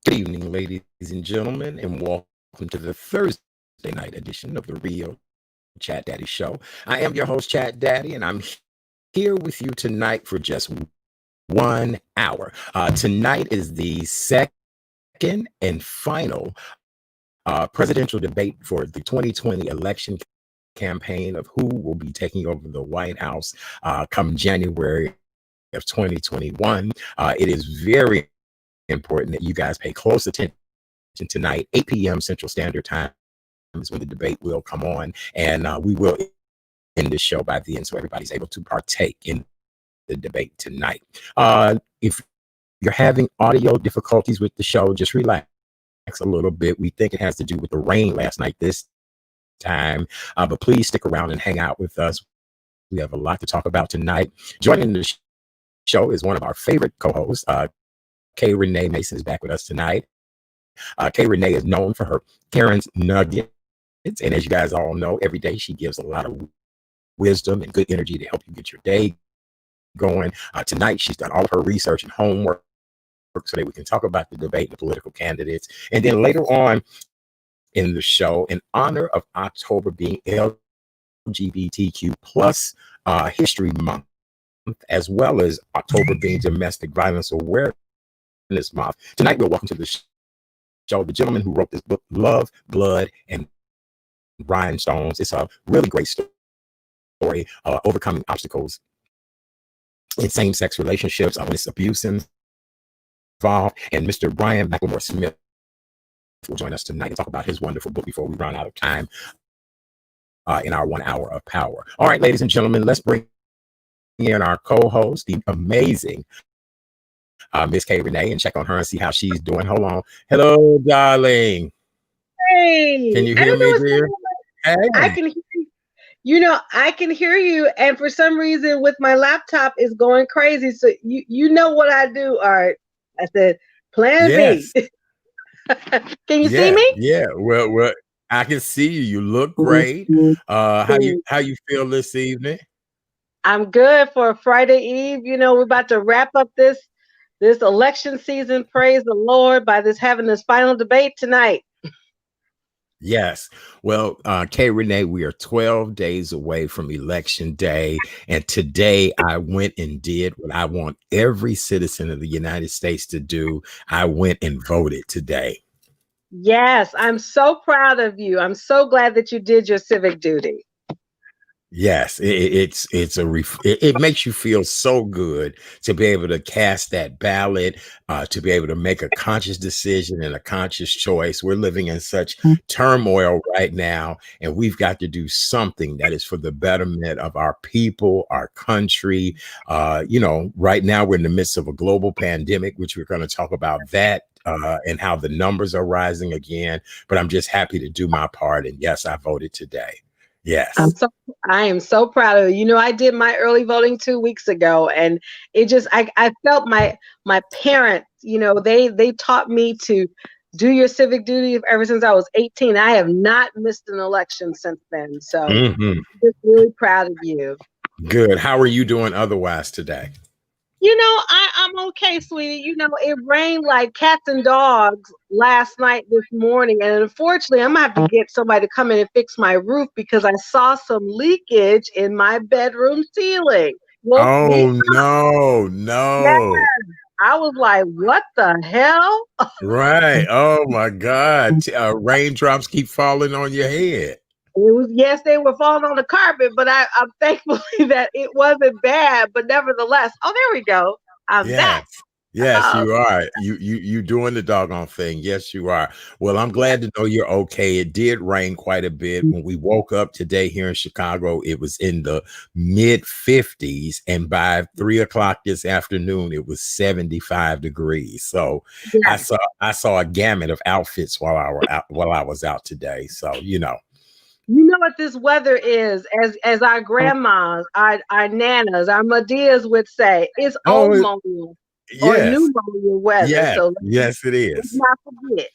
Good evening, ladies and gentlemen, and welcome to the Thursday night edition of the Real Chat Daddy Show. I am your host, Chat Daddy, and I'm here with you tonight for just 1 hour. Tonight is the second and final presidential debate for the 2020 election campaign of who will be taking over the White House come January of 2021. It is very important that you guys pay close attention tonight. 8 p.m. Central Standard Time is when the debate will come on, and we will end the show by the end so everybody's able to partake in the debate tonight. If you're having audio difficulties with the show, just relax a little bit. We think it has to do with the rain last night this time, but please stick around and hang out with us. We have a lot to talk about tonight. Joining the show is one of our favorite co-hosts. K. Renee Mason is back with us tonight. K. Renee is known for her Karen's Nuggets, and as you guys all know, every day she gives a lot of wisdom and good energy to help you get your day going. Tonight, she's done all of her research and homework so that we can talk about the debate and the political candidates. And then later on in the show, in honor of October being LGBTQ-Plus History Month, as well as October being Domestic Violence Awareness Month, tonight we're welcome to the show the gentleman who wrote this book, Love, Blood, and Rhinestones. It's a really great story, overcoming obstacles in same-sex relationships, with abuse involved. And Mr. Bryant McLemore Smith will join us tonight to talk about his wonderful book before we run out of time in our 1 hour of power. All right, ladies and gentlemen, let's bring in our co-host, the amazing Miss K. Renee, and check on her and see how she's doing. Hold on. Hello, darling. Hey, Can you hear me, dear? Hey. I can hear you. You know, I can hear you, and for some reason with my laptop is going crazy. So you know what I do. All right. I said, plan yes. B. Can you see me? Yeah. Well, I can see you. You look great. How you feel this evening? I'm good for a Friday Eve. You know, we're about to wrap up this election season. Praise the Lord by having this final debate tonight. Yes. Well, Kay Renee, we are 12 days away from Election Day. And today I went and did what I want every citizen of the United States to do. I went and voted today. Yes, I'm so proud of you. I'm so glad that you did your civic duty. Yes, it makes you feel so good to be able to cast that ballot, to be able to make a conscious decision and a conscious choice. We're living in such turmoil right now, and we've got to do something that is for the betterment of our people, our country. Right now we're in the midst of a global pandemic, which we're going to talk about that. And how the numbers are rising again. But I'm just happy to do my part. And yes, I voted today. Yes. I am so proud of you. You know, I did my early voting 2 weeks ago, and it just I felt my parents, you know, they taught me to do your civic duty ever since I was 18. I have not missed an election since then. So I'm just really proud of you. Good. How are you doing otherwise today? You know, I'm okay, sweetie. You know, it rained like cats and dogs last night, this morning. And unfortunately, I'm going to have to get somebody to come in and fix my roof because I saw some leakage in my bedroom ceiling. Oh, no. Yeah. I was like, what the hell? Right. Oh, my God. Raindrops keep falling on your head. Yes, they were falling on the carpet, but I'm thankful that it wasn't bad. But nevertheless, oh, there we go. I'm back. Yes, you are. You doing the doggone thing. Yes, you are. Well, I'm glad to know you're okay. It did rain quite a bit. When we woke up today here in Chicago, it was in the mid 50s, and by 3 o'clock this afternoon, it was 75 degrees. So yes. I saw a gamut of outfits while I was out today. So you know. You know what this weather is, as our grandmas, our nanas, our Medias would say, it's old moment. or Yes, pneumonia weather. yes, So yes, it let's is. not forget.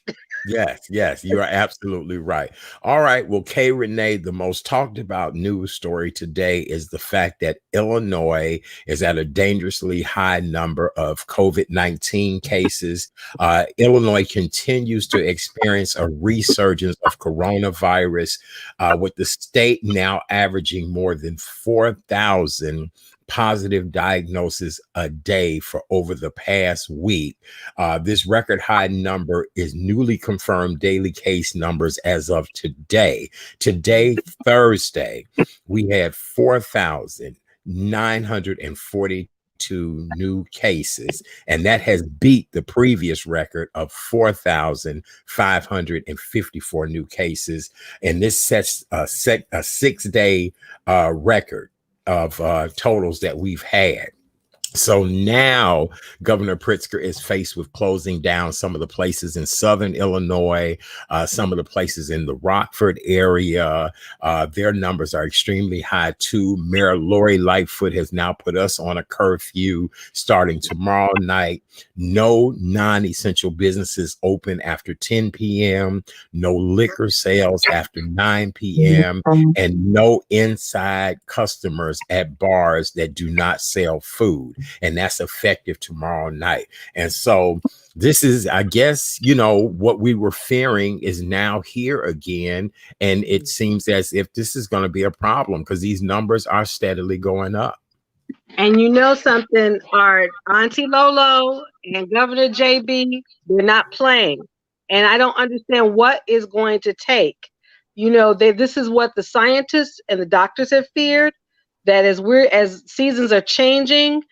Yes, yes, you are absolutely right. All right. Well, Kay Renee, the most talked about news story today is the fact that Illinois is at a dangerously high number of COVID-19 cases. Illinois continues to experience a resurgence of coronavirus, with the state now averaging more than 4,000 positive diagnoses a day for over the past week. This record high number is newly confirmed daily case numbers as of today. Today, Thursday, we had 4,942 new cases, and that has beat the previous record of 4,554 new cases. And this sets a 6-day record of totals that we've had. So now Governor Pritzker is faced with closing down some of the places in Southern Illinois, some of the places in the Rockford area. Their numbers are extremely high too. Mayor Lori Lightfoot has now put us on a curfew starting tomorrow night. No non-essential businesses open after 10 p.m., no liquor sales after 9 p.m., and no inside customers at bars that do not sell food. And that's effective tomorrow night. And so this is, I guess, what we were fearing is now here again. And it seems as if this is going to be a problem because these numbers are steadily going up. And you know something, our Auntie Lolo and Governor JB, they're not playing. And I don't understand what is going to take. This is what the scientists and the doctors have feared, that as seasons are changing,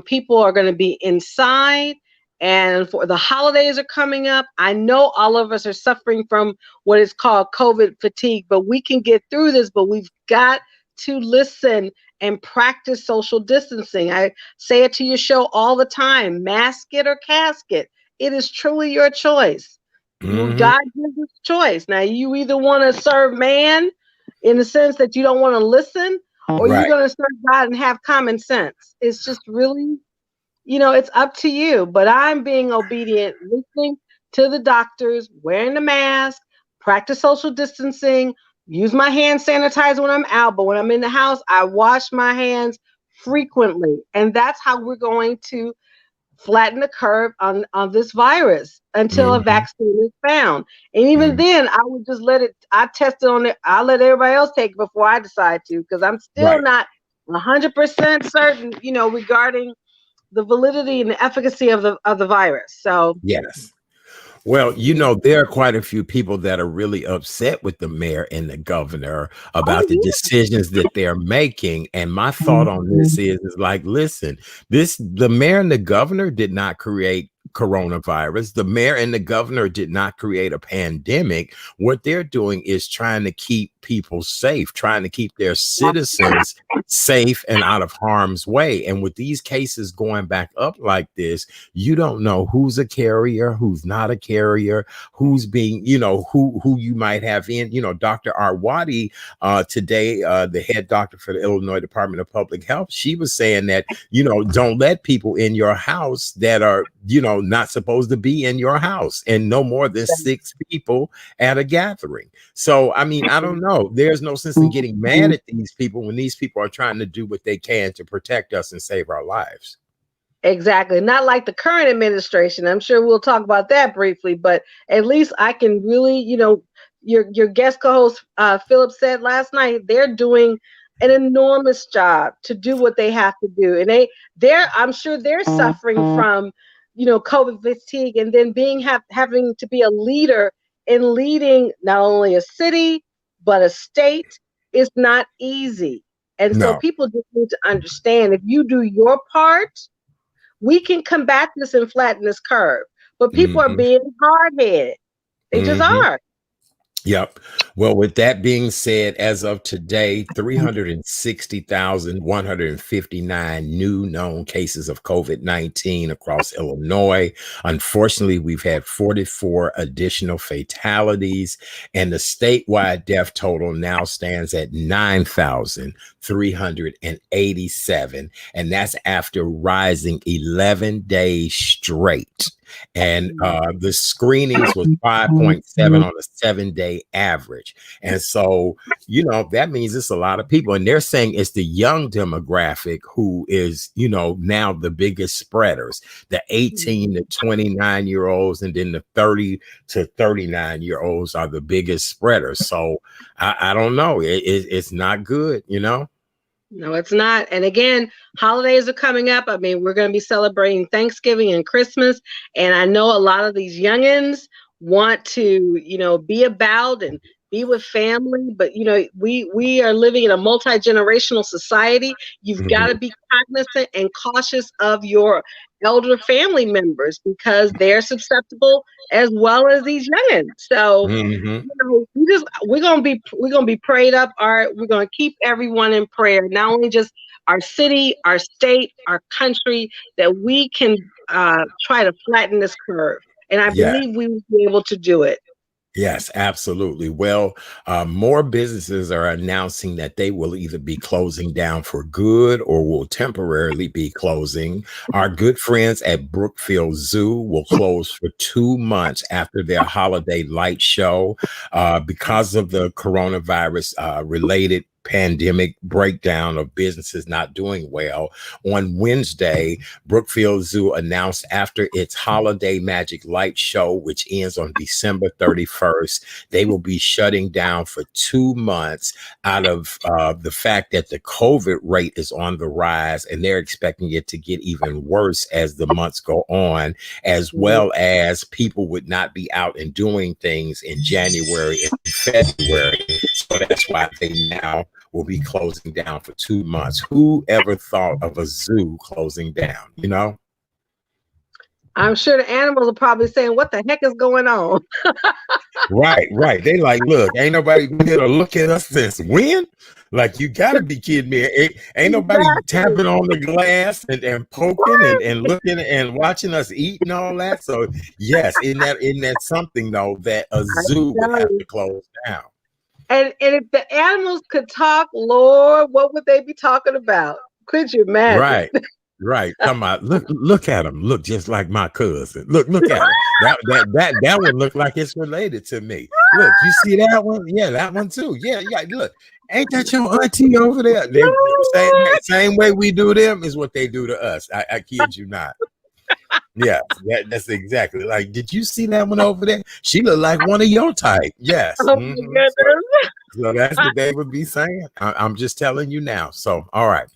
people are going to be inside, and for the holidays are coming up. I know all of us are suffering from what is called COVID fatigue, but we can get through this. But we've got to listen and practice social distancing. I say it to your show all the time: mask it or casket. It is truly your choice. God gives us choice. Now, you either want to serve man in the sense that you don't want to listen, or you're going to serve God and have common sense. It's just really, it's up to you. But I'm being obedient, listening to the doctors, wearing the mask, practice social distancing, use my hand sanitizer when I'm out. But when I'm in the house, I wash my hands frequently. And that's how we're going to flatten the curve on this virus until a vaccine is found. And even then, I would just I test it on it. I'll let everybody else take it before I decide to, because I'm still not 100% certain, regarding the validity and the efficacy of the virus. So yes. Well, there are quite a few people that are really upset with the mayor and the governor about the decisions that they're making. And my thought on this is like, listen, the mayor and the governor did not create coronavirus. The mayor and the governor did not create a pandemic. What they're doing is trying to keep people safe, trying to keep their citizens safe and out of harm's way. And with these cases going back up like this, you don't know who's a carrier, who's not a carrier, who's being, who you might have in. Dr. Arwadi today, the head doctor for the Illinois Department of Public Health, she was saying that, don't let people in your house that are, not supposed to be in your house, and no more than 6 people at a gathering. So, I mean, I don't know. There's no sense in getting mad at these people when these people are trying to do what they can to protect us and save our lives. Exactly. Not like the current administration. I'm sure we'll talk about that briefly, but at least I can really, your guest co-host Philip said last night, they're doing an enormous job to do what they have to do. And I'm sure they're suffering from, COVID fatigue, and then having to be a leader in leading not only a city, but a state is not easy. And so people just need to understand, if you do your part, we can combat this and flatten this curve. But people are being hard-headed. They just are. Yep. Well, with that being said, as of today, 360,159 new known cases of COVID-19 across Illinois. Unfortunately, we've had 44 additional fatalities, and the statewide death total now stands at 9,387. And that's after rising 11 days straight. And the screenings was 5.7 on a 7-day average. And so, that means it's a lot of people. And they're saying it's the young demographic who is, now the biggest spreaders, the 18 to 29-year-olds, and then the 30 to 39-year-olds are the biggest spreaders. So I don't know. It's not good, No, it's not. And again, holidays are coming up. I mean, we're going to be celebrating Thanksgiving and Christmas. And I know a lot of these youngins want to, be about and be with family. But, we are living in a multi-generational society. You've got to be cognizant and cautious of your elder family members because they're susceptible as well as these youngins. So, we're gonna be prayed up. We're gonna keep everyone in prayer, not only just our city, our state, our country, that we can try to flatten this curve. And I believe we will be able to do it. Yes, absolutely. Well, more businesses are announcing that they will either be closing down for good or will temporarily be closing. Our good friends at Brookfield Zoo will close for 2 months after their holiday light show because of the coronavirus related pandemic breakdown of businesses not doing well. On Wednesday, Brookfield Zoo announced after its holiday magic light show, which ends on December 31st, they will be shutting down for 2 months out of the fact that the COVID rate is on the rise, and they're expecting it to get even worse as the months go on, as well as people would not be out and doing things in January and February. So that's why they now will be closing down for 2 months. Who ever thought of a zoo closing down, I'm sure the animals are probably saying, what the heck is going on? Right. They like, look, ain't nobody been here to look at us since when? Like, you gotta be kidding me. Ain't nobody tapping on the glass and poking and looking and watching us eat and all that. So yes, isn't that something though that a zoo would have to close down? And if the animals could talk, Lord, what would they be talking about? Could you imagine? Right. Come on, look at him. Look just like my cousin. Look at him. That one look like it's related to me. Look, you see that one? Yeah, that one too. Yeah. Look, ain't that your auntie over there? Same way we do them is what they do to us. I kid you not. Yeah, that's exactly. Like, did you see that one over there? She looked like one of your type. Yes. Oh my goodness. So that's what they would be saying. I'm just telling you now. So, all right.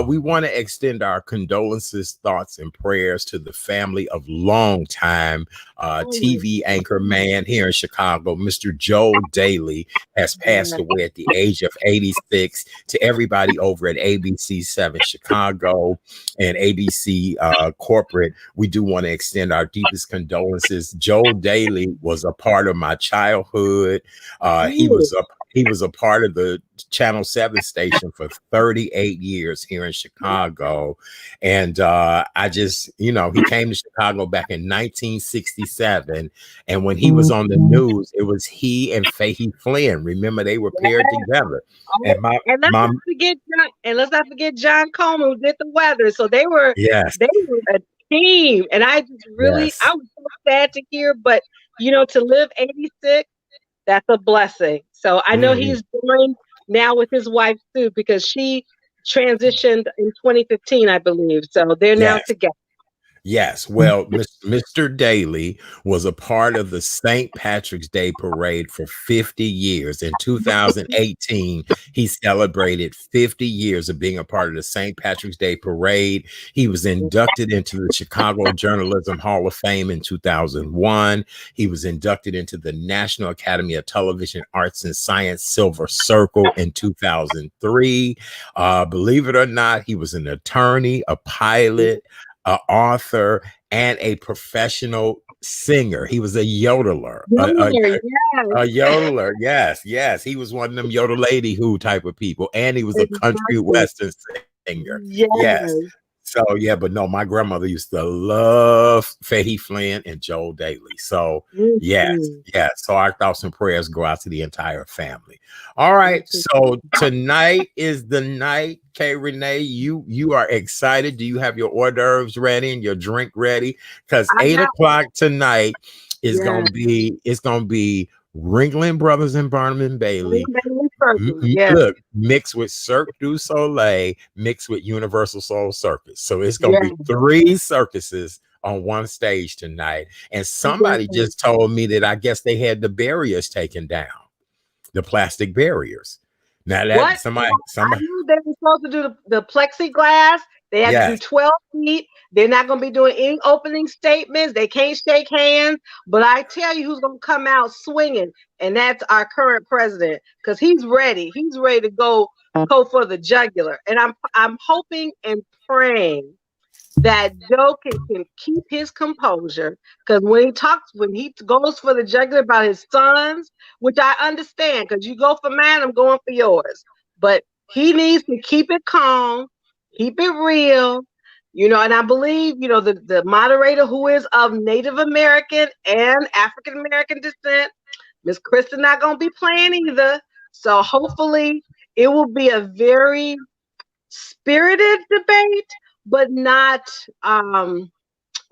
We want to extend our condolences, thoughts, and prayers to the family of longtime TV anchor man here in Chicago. Mr. Joel Daly has passed away at the age of 86. To everybody over at ABC 7 Chicago and ABC Corporate, we do want to extend our deepest condolences. Joel Daly was a part of my childhood. He was a part of the Channel 7 station for 38 years here in Chicago. And I just, he came to Chicago back in 1967. And when he was on the news, it was he and Fahey Flynn. Remember, they were paired together. And let's not forget John Coleman, who did the weather. So they were a team. And I just really, I was so sad to hear, but to live 86, that's a blessing. So I know he's joined now with his wife too, because she transitioned in 2015, I believe. So they're now together. Yes. Well, Mr. Daly was a part of the St. Patrick's Day Parade for 50 years. In 2018, he celebrated 50 years of being a part of the St. Patrick's Day Parade. He was inducted into the Chicago Journalism Hall of Fame in 2001. He was inducted into the National Academy of Television Arts and Science Silver Circle in 2003. Believe it or not, he was an attorney, a pilot, an author, and a professional singer. He was a yodeler. Yes. A yodeler, yes. He was one of them yodel lady who type of people, and he was a country Exactly. western singer. Yes. Yes. So yeah, but no, my grandmother used to love Fahey Flynn and Joel Daly. So yes. So our thoughts and prayers go out to the entire family. All right. So tonight is the night. K Renee, you are excited. Do you have your hors d'oeuvres ready and your drink ready? Because 8 o'clock tonight is gonna be Ringling Brothers and Barnum and Bailey. Look, mixed with Cirque du Soleil, mixed with Universal Soul Circus. So it's gonna be 3 circuses on one stage tonight. And somebody just told me that I guess they had the barriers taken down, the plastic barriers. Now that somebody I knew they were supposed to do the plexiglass. They have to do 12 feet. They're not going to be doing any opening statements. They can't shake hands. But I tell you who's going to come out swinging, and that's our current president, because he's ready. He's ready to go for the jugular. And I'm hoping and praying that Joe can keep his composure, because when he goes for the jugular about his sons, which I understand, because you go for mine, I'm going for yours. But he needs to keep it calm, keep it real, and I believe, the moderator, who is of Native American and African American descent, Miss Kristen, not going to be playing either. So hopefully it will be a very spirited debate, but not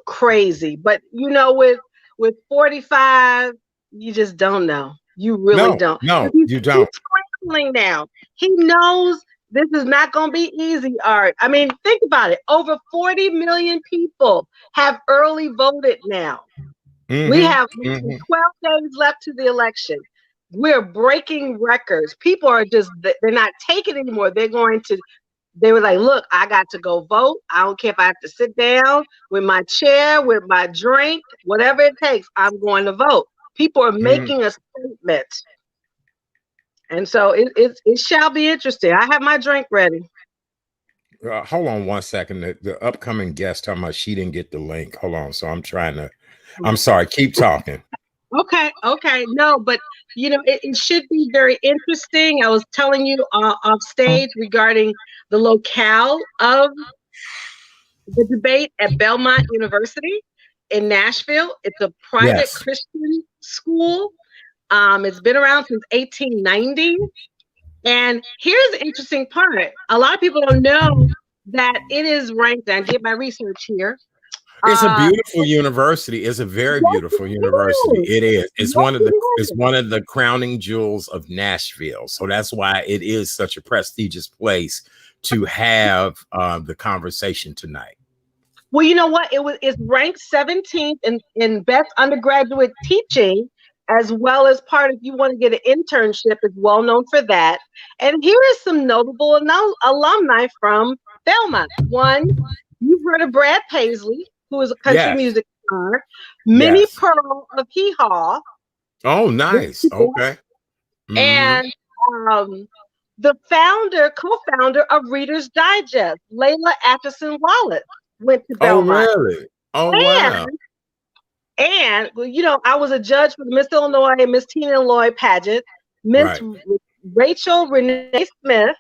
crazy. But with 45, you just don't know. You really don't. No, you don't. He's scrambling now. He knows this is not going to be easy, Art. I mean, think about it. Over 40 million people have early voted now. We have 12 days left to the election. We're breaking records. People are they're not taking it anymore. They were like, look, I got to go vote. I don't care if I have to sit down with my chair, with my drink, whatever it takes, I'm going to vote. People are making a statement. And so it shall be interesting. I have my drink ready. Hold on one second. The upcoming guest talking about she didn't get the link. Hold on. So I'm sorry. Keep talking. Okay. No, but it should be very interesting. I was telling you off stage regarding the locale of the debate at Belmont University in Nashville. It's a private Christian school. It's been around since 1890. And here's the interesting part. A lot of people don't know that it is ranked. I did my research here. It's a beautiful university. It's a very beautiful university. It is. It's one of the crowning jewels of Nashville. So that's why it is such a prestigious place to have the conversation tonight. Well, you know what? It's ranked 17th in best undergraduate teaching, as well as part, if you want to get an internship, it's well known for that. And here is some notable alumni from Belmont. One, you've heard of Brad Paisley, who is a country music star. Minnie Pearl of Hee Haw. Oh, nice. Okay. And the co-founder of Reader's Digest, Layla Atchison Wallace, went to Belmont. Oh, really? Oh, wow. And, I was a judge for the Miss Illinois and Miss Teen Illinois pageant. Miss Rachel Renee Smith,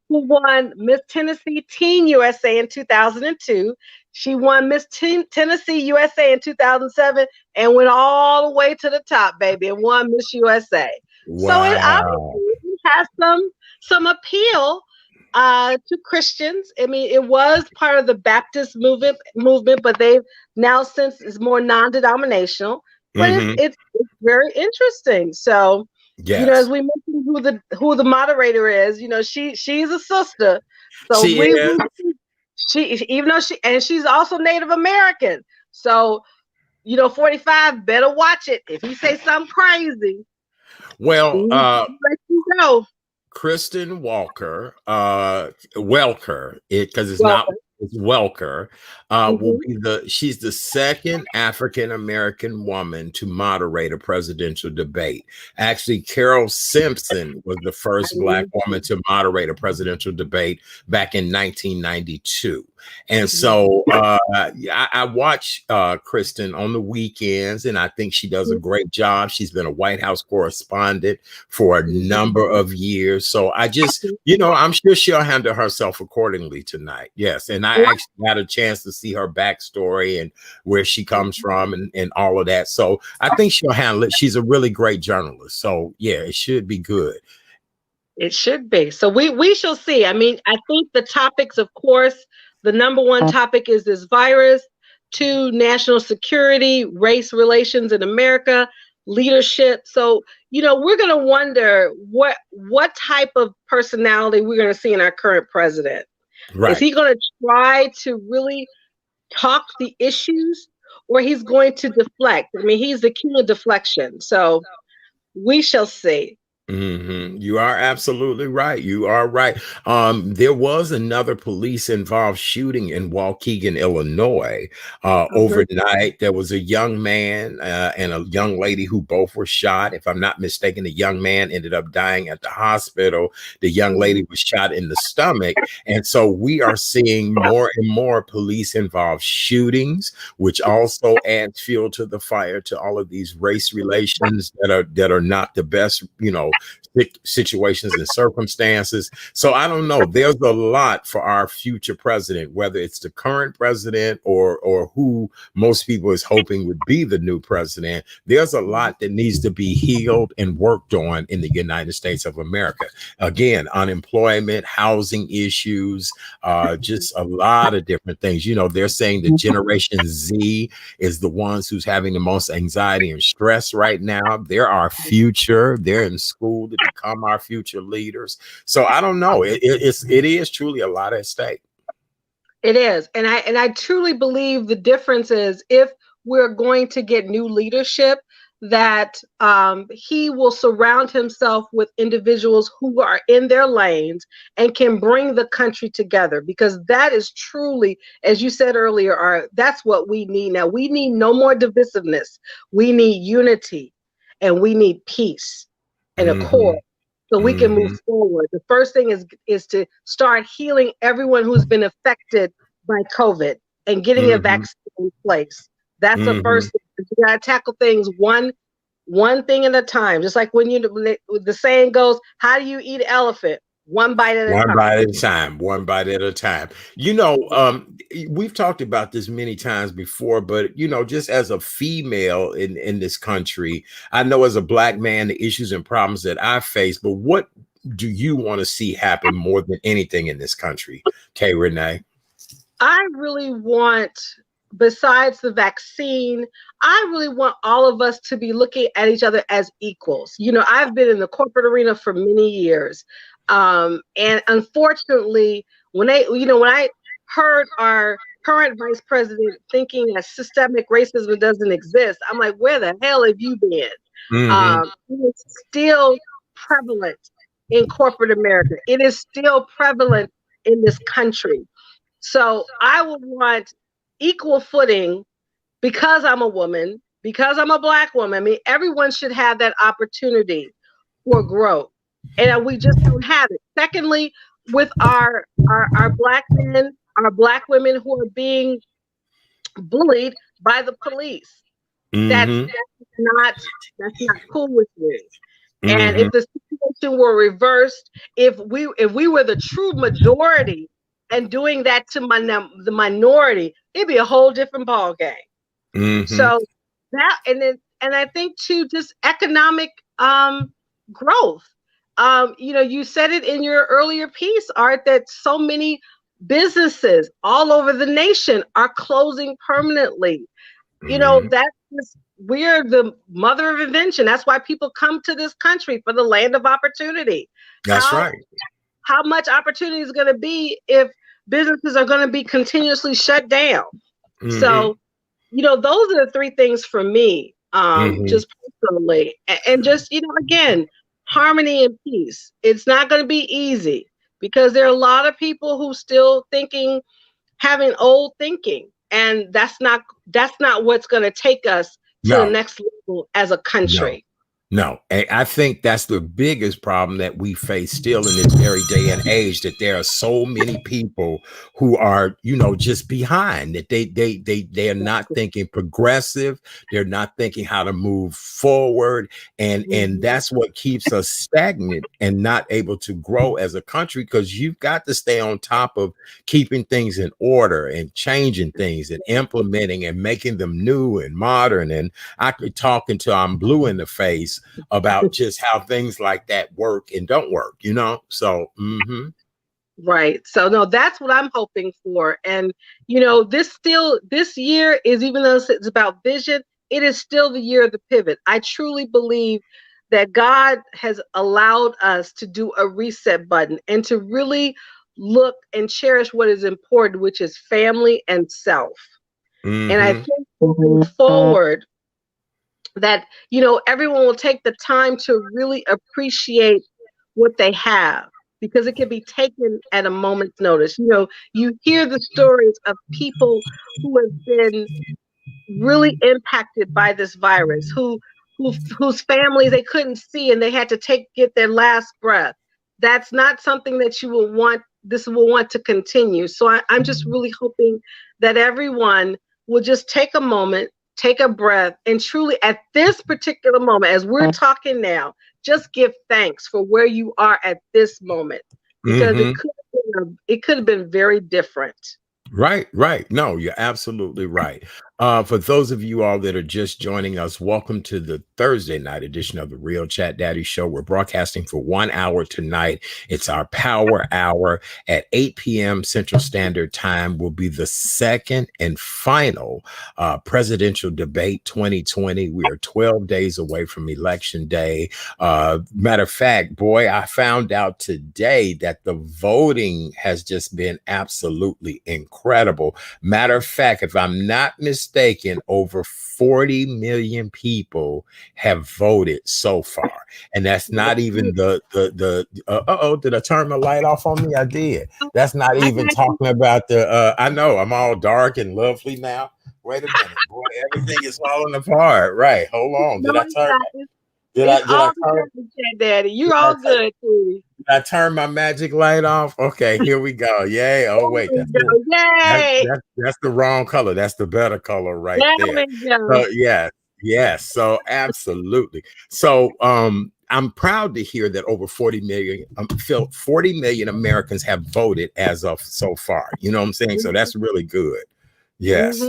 who won Miss Tennessee Teen USA in 2002. She won Miss Tennessee USA in 2007 and went all the way to the top, baby, and won Miss USA. Wow. So it obviously has some appeal to Christians. I mean, it was part of the Baptist movement, but they've now since is more non-denominational. But it's very interesting. So as we mentioned who the moderator is, she's a sister. So she's also Native American. So 45 better watch it. If he say something crazy, well, let you know. Kristen Welker, because it's not Welker, will Mhm. be she's the second African American woman to moderate a presidential debate. Actually, Carol Simpson was the first Black woman to moderate a presidential debate back in 1992. And so I watch Kristen on the weekends, and I think she does a great job. She's been a White House correspondent for a number of years. So I just, I'm sure she'll handle herself accordingly tonight. Yes. And I actually had a chance to see her backstory and where she comes from and all of that. So I think she'll handle it. She's a really great journalist. So yeah, it should be good. It should be. So we shall see. I mean, I think the topics, of course, the number one topic is this virus, 2, national security, race relations in America, leadership. So, we're going to wonder what type of personality we're going to see in our current president. Right. Is he going to try to really talk the issues, or he's going to deflect? I mean, he's the king of deflection. So we shall see. You are absolutely right. You are right. There was another police involved shooting in Waukegan, Illinois. Overnight, there was a young man and a young lady who both were shot. If I'm not mistaken, the young man ended up dying at the hospital. The young lady was shot in the stomach. And so we are seeing more and more police involved shootings, which also adds fuel to the fire to all of these race relations that are not the best, situations and circumstances. So I don't know. There's a lot for our future president, whether it's the current president or who most people is hoping would be the new president. There's a lot that needs to be healed and worked on in the United States of America. Again, unemployment, housing issues, just a lot of different things. They're saying the Generation Z is the ones who's having the most anxiety and stress right now. They're our future. They're in school to become our future leaders. So I don't know. It is truly a lot at stake. It is. And I truly believe the difference is, if we're going to get new leadership, that he will surround himself with individuals who are in their lanes and can bring the country together, because that is truly, as you said earlier, that's what we need now. We need no more divisiveness. We need unity, and we need peace and accord, so we can move forward. The first thing is to start healing everyone who's been affected by COVID and getting a vaccine in place. That's the first thing. You gotta tackle things one thing at a time. Just like when the saying goes, how do you eat an elephant? One bite at a time. One bite at a time. One bite at a time. We've talked about this many times before, but just as a female in this country, I know as a Black man, the issues and problems that I face, but what do you want to see happen more than anything in this country, Kay Renee? I really want, besides the vaccine, I really want all of us to be looking at each other as equals. I've been in the corporate arena for many years. And unfortunately, when I heard our current vice president thinking that systemic racism doesn't exist, I'm like, where the hell have you been? It is still prevalent in corporate America. It is still prevalent in this country. So I would want equal footing, because I'm a woman, because I'm a Black woman. I mean, everyone should have that opportunity for growth, and we just don't have it. Secondly, with our Black men, our Black women who are being bullied by the police, that's not cool with me. And if the situation were reversed, if we were the true majority and doing that to the minority, it'd be a whole different ball game. So that, and I think too, just economic growth. You said it in your earlier piece, Art, that so many businesses all over the nation are closing permanently. We're the mother of invention. That's why people come to this country, for the land of opportunity. That's right. How much opportunity is going to be if businesses are going to be continuously shut down? So, those are the three things for me, just personally. And just, again, harmony and peace. It's not going to be easy, because there are a lot of people who still thinking having old thinking, and that's not what's going to take us to the No, next level as a no. country. No, I think that's the biggest problem that we face still in this very day and age, that there are so many people who are, just behind, that they are not thinking progressive. They're not thinking how to move forward. And that's what keeps us stagnant and not able to grow as a country, because you've got to stay on top of keeping things in order and changing things and implementing and making them new and modern. And I could talk until I'm blue in the face about just how things like that work and don't work, So, Right. So no, that's what I'm hoping for. And this year is, even though it's about vision, it is still the year of the pivot. I truly believe that God has allowed us to do a reset button and to really look and cherish what is important, which is family and self. And I think moving forward, that everyone will take the time to really appreciate what they have, because it can be taken at a moment's notice. You hear the stories of people who have been really impacted by this virus, whose families they couldn't see, and they had to get their last breath. That's not something that you will want to continue. So I'm just really hoping that everyone will just take a moment, take a breath, and truly at this particular moment, as we're talking now, just give thanks for where you are at this moment, because it could have been very different. Right. No, you're absolutely right. For those of you all that are just joining us, welcome to the Thursday night edition of the Real Chat Daddy Show. We're broadcasting for 1 hour tonight. It's our power hour at 8 p.m. Central Standard Time. Will be the second and final presidential debate 2020. We are 12 days away from Election Day. Matter of fact, boy, I found out today that the voting has just been absolutely incredible. Matter of fact, if I'm not mistaken, over 40 million people have voted so far, and that's not even did I turn the light off on me? I did. That's not even talking about I know I'm all dark and lovely now. Wait a minute, boy, everything is falling apart. Right, hold on. Did I turn? Did I turn? Daddy, you're all good, sweetie. Did I turn my magic light off? Okay, here we go. Yay. Oh, wait. Yay. That's the wrong color. That's the better color right there. So, yes. So absolutely. So I'm proud to hear that over 40 million Americans have voted as of so far. You know what I'm saying? So that's really good. Yes.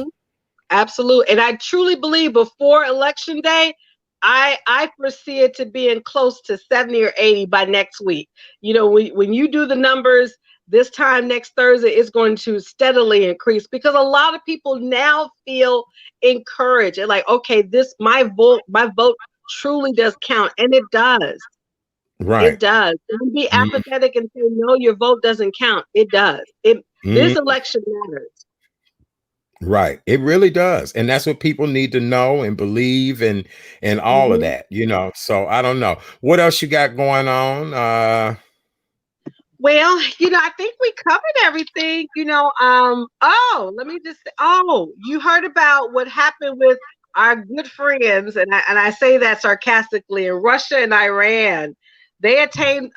Absolutely. And I truly believe before Election Day, I foresee it to be in close to 70 or 80 by next week. When you do the numbers this time next Thursday, it's going to steadily increase, because a lot of people now feel encouraged and like, okay, my vote truly does count. And it does. Right. It does. Don't be apathetic and say, no, your vote doesn't count. It does. This election matters. Right. It really does. And that's what people need to know and believe and all of that, So I don't know. What else you got going on? Well, I think we covered everything, let me just say, you heard about what happened with our good friends, and I say that sarcastically, in Russia and Iran. They obtained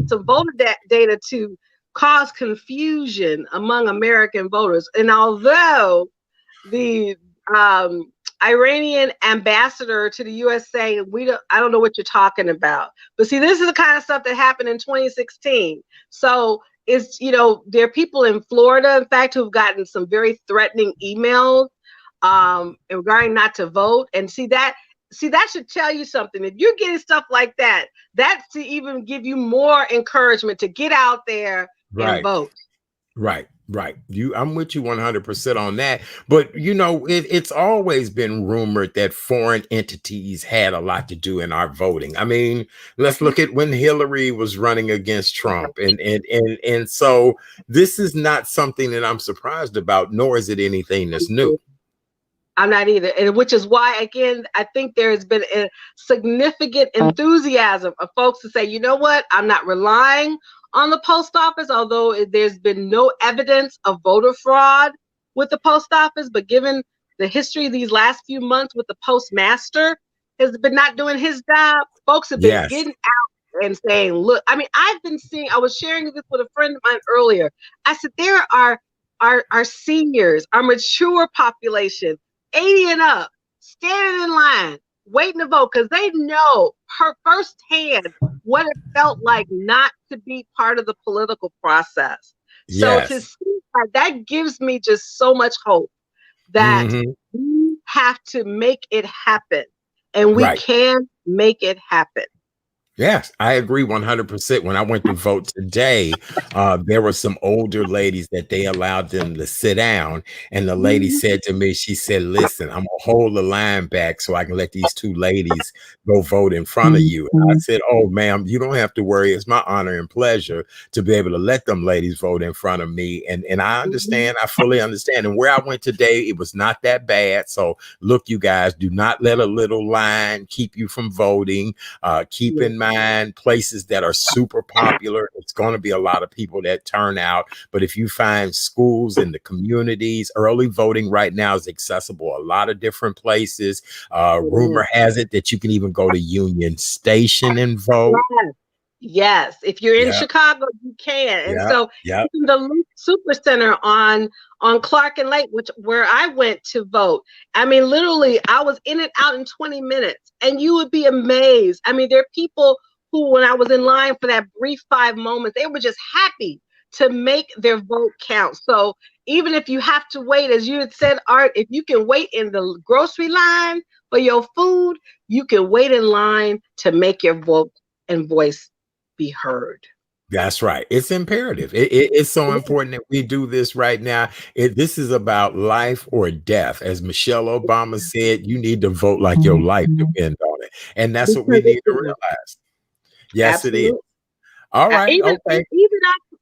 some voter data to cause confusion among American voters. And although the Iranian ambassador to the USA, I don't know what you're talking about. But see, this is the kind of stuff that happened in 2016. So there are people in Florida, in fact, who've gotten some very threatening emails regarding not to vote. And see, that should tell you something. If you're getting stuff like that, that's to even give you more encouragement to get out there and vote. Right. I'm with you 100% on that. But, it's always been rumored that foreign entities had a lot to do in our voting. I mean, let's look at when Hillary was running against Trump. And so this is not something that I'm surprised about, nor is it anything that's new. I'm not either. And which is why, again, I think there has been a significant enthusiasm of folks to say, you know what, I'm not relying on the post office, although there's been no evidence of voter fraud with the post office. But given the history these last few months with the postmaster has been not doing his job, folks have been Yes. getting out and saying, look, I mean, I was sharing this with a friend of mine earlier. I said, there are our seniors, our mature population, 80 and up, standing in line, waiting to vote because they know her firsthand what it felt like not to be part of the political process. So to Yes. see that gives me just so much hope that Hmm. we have to make it happen, and we Right. can make it happen. Yes, I agree 100%. When I went to vote today, there were some older ladies that they allowed them to sit down. And the lady Mhm. said to me, she said, listen, I'm going to hold the line back so I can let these two ladies go vote in front of you. And I said, oh, ma'am, you don't have to worry. It's my honor and pleasure to be able to let them ladies vote in front of me. And I understand. I fully understand. And where I went today, it was not that bad. So look, you guys, do not let a little line keep you from voting. Keep in mind places that are super popular. It's going to be a lot of people that turn out. But if you find schools in the communities, early voting right now is accessible a lot of different places. Rumor has it that you can even go to Union Station and vote. Yes, if you're in Yeah, Chicago, you can. And yeah, so yeah. even the Loop Super Center on Clark and Lake, where I went to vote, I mean, literally, I was in and out in 20 minutes, and you would be amazed. I mean, there are people who, when I was in line for that brief 5 moments, they were just happy to make their vote count. So even if you have to wait, as you had said, Art, if you can wait in the grocery line for your food, you can wait in line to make your vote and voice be heard. That's right. It's imperative. It's so important that we do this right now. This is about life or death. As Michelle Obama said, you need to vote like your life depends on it. And that's what we Because need to realize. Yes, it is. absolutely. All right. Even Okay.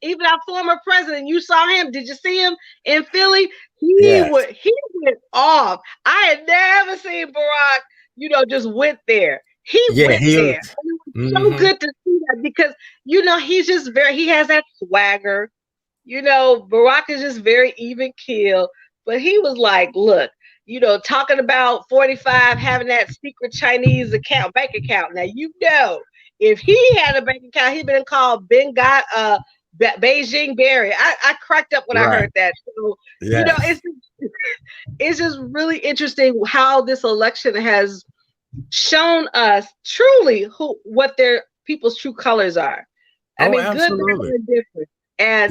even our former president, you saw him. Did you see him in Philly? Yes. He went off. I had never seen Barack, just went there. He Yeah, went he. there. And it was so good to see that because he's just he has that swagger. Barack is just very even keel. But he was like, look, talking about 45 having that secret Chinese bank account. Now if he had a bank account, he'd been called Beijing Barry. I cracked up when I Right. heard that. So, Yes. it's just really interesting how this election has shown us truly what their people's true colors are. I Oh, mean, good, bad, absolutely. and different.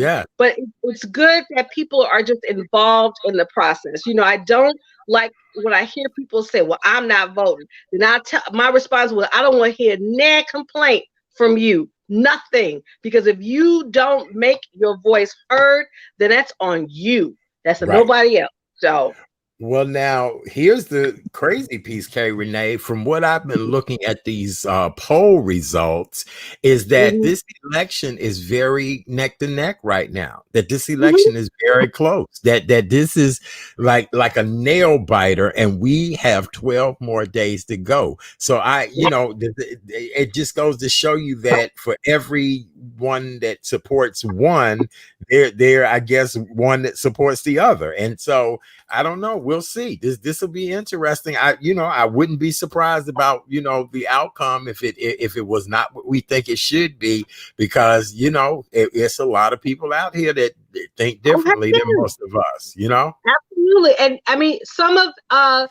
Yeah. But it's good that people are just involved in the process. I don't like when I hear people say, "Well, I'm not voting." Then my response was, "I don't want to hear no complaint from you, nothing, because if you don't make your voice heard, then that's on you. That's on Right. nobody else." So. Well, now here's the crazy piece, Kay Renee. From what I've been looking at these poll results, is that Mhm, this election is very neck to neck right now. That this mhm. election is very close. That this is like a nail biter, and we have 12 more days to go. So it just goes to show you that for every one that supports one, there I guess one that supports the other, and so. I don't know. We'll see. This will be interesting. I wouldn't be surprised about the outcome if it was not what we think it should be, because it's a lot of people out here that think Oh, heck differently than yeah. most of us. Absolutely. And I mean, some of are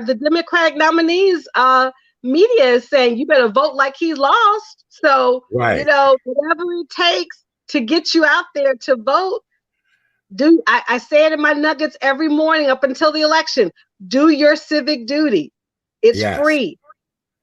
the Democratic nominees media is saying you better vote like he lost. So, Right. whatever it takes to get you out there to vote, I say it in my nuggets every morning up until the election. Do your civic duty. It's Yes. free.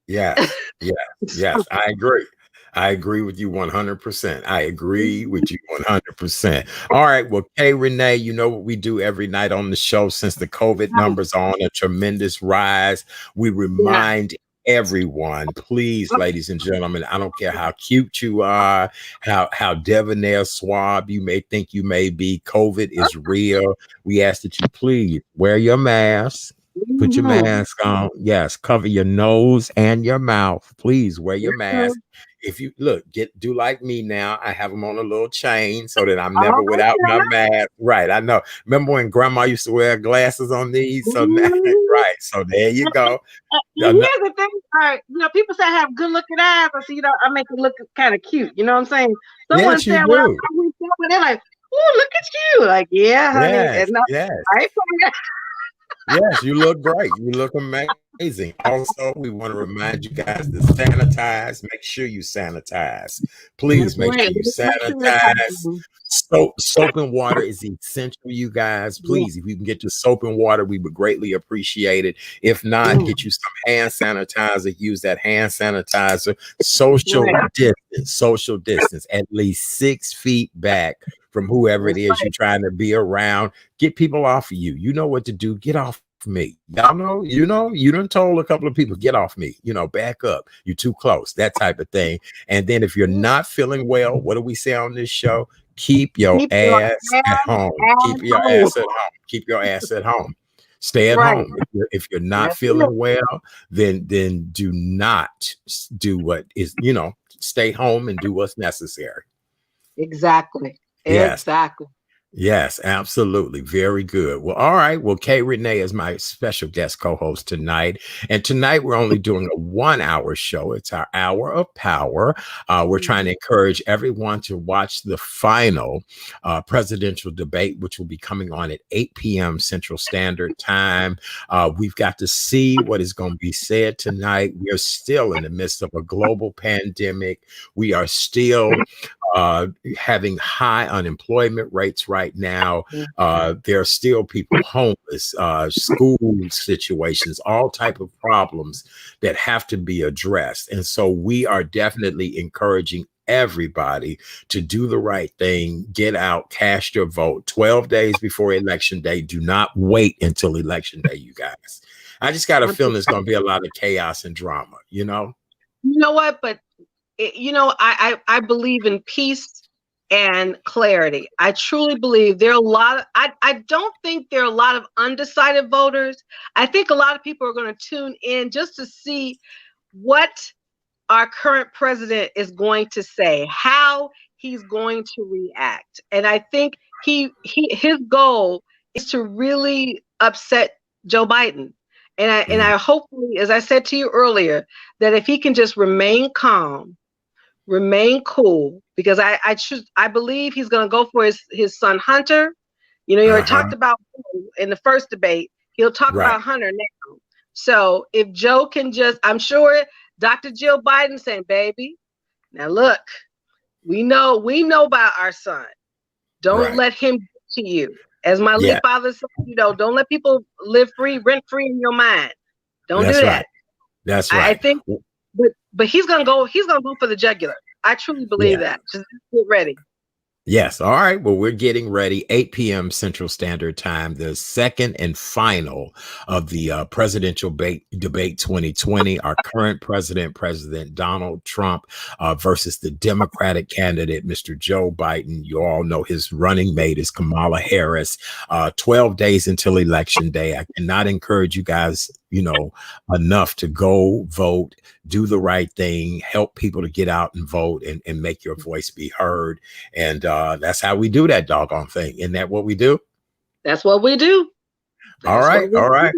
Yes. Yes. So, Yes. I agree. I agree with you 100%. I agree with you 100%. All right. Well, Kay Renee, you know what we do every night on the show since the COVID numbers are on a tremendous rise. We yeah. remind everyone, please, ladies and gentlemen, I don't care how cute you are, how debonair suave you may think you may be, COVID is real. We ask that you please wear your mask. Put your Mhm. mask on. Yes, cover your nose and your mouth. Please wear your Mhm. mask. if you look, do like me now. I have them on a little chain so that I'm never Oh, without my yeah. mask. Right. I know. Remember when grandma used to wear glasses on these? So now, Mhm. right. So there you go. And here's the thing, all right, people say I have good looking eyes. I see, I make it look kind of cute. You know what I'm saying? Someone Yes, you said when do. they're like, "Oh, look at you!" Like, yeah, honey. Yes, And no, yes. I ain't saying Yes, you look great. You look amazing. Also, we want to remind you guys to sanitize. Make sure you sanitize. Please that's make right. sure you Make sure it's sanitize. happening. Soap and water is essential, you guys. Yeah, Please, if you can get your soap and water, we would greatly appreciate it. If not, yeah. get you some hand sanitizer. Use that hand sanitizer. Social Right. distance, social distance, at least 6 feet back from whoever it That's is you're trying to be around. Get people off of you. You know what to do. Get off me. Y'all know, you done told a couple of people, get off me, back up. You're too close, that type of thing. And then if you're right. not feeling well, what do we say on this show? Keep your Keep your ass at home. Keep at your home. ass at home. Keep your ass at home. Stay at Right. home. If you're not That's it. feeling well, then do not do what is, stay home and do what's necessary. Exactly. Yes. Exactly. Yes, absolutely. Very good. Well, all right. Well, Kay Renee is my special guest co-host tonight. And tonight we're only doing a 1 hour show. It's our hour of power. We're trying to encourage everyone to watch the final presidential debate, which will be coming on at 8 p.m. Central Standard Time. We've got to see what is going to be said tonight. We are still in the midst of a global pandemic. We are still having high unemployment rates right now. There are still people homeless, school situations, all type of problems that have to be addressed. And so we are definitely encouraging everybody to do the right thing, get out, cast your vote 12 days before election day. Do not wait until election day, you guys. I just got a feeling there's going to be a lot of chaos and drama, You know what? But I believe in peace and clarity. I truly believe there are a lot of, I don't think there are a lot of undecided voters. I think a lot of people are going to tune in just to see what our current president is going to say, how he's going to react. And I think his goal is to really upset Joe Biden. And I hopefully, as I said to you earlier, that if he can just remain calm, remain cool, because I believe he's going to go for his son Hunter. He already talked about in the first debate. He'll talk about Hunter now. So if Joe can just, I'm sure Dr. Jill Biden saying, "Baby, now look, we know about our son. Don't let him get to you." As my late father said, don't let people live rent free in your mind. Don't do that. Right. That's right. I think, but he's gonna go for the jugular. I truly believe that. Just get ready. Yes. All right. Well, we're getting ready. 8 p.m. Central Standard Time, the second and final of the presidential debate 2020. Our current President Donald Trump versus the Democratic candidate, Mr. Joe Biden. You all know his running mate is Kamala Harris. 12 days until Election Day. I cannot encourage you guys, enough to go vote, do the right thing, help people to get out and vote and make your voice be heard. And that's how we do that doggone thing. Isn't that what we do? That's what we do. All right.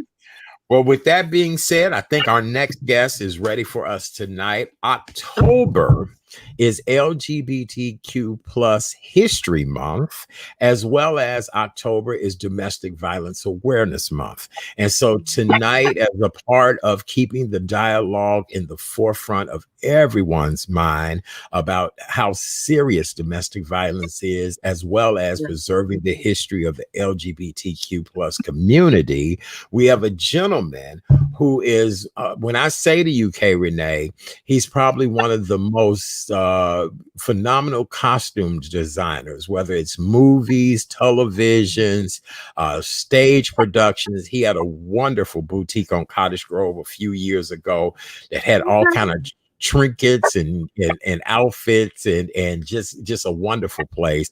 Well, with that being said, I think our next guest is ready for us tonight. October is LGBTQ+ History Month, as well as October is Domestic Violence Awareness Month. And so tonight, as a part of keeping the dialogue in the forefront of everyone's mind about how serious domestic violence is, as well as preserving the history of the LGBTQ+ community, we have a gentleman who is, when I say to you, Kay Renee, he's probably one of the most phenomenal costume designers, whether it's movies, televisions, stage productions. He had a wonderful boutique on Cottage Grove a few years ago that had all kind of trinkets and outfits and just a wonderful place.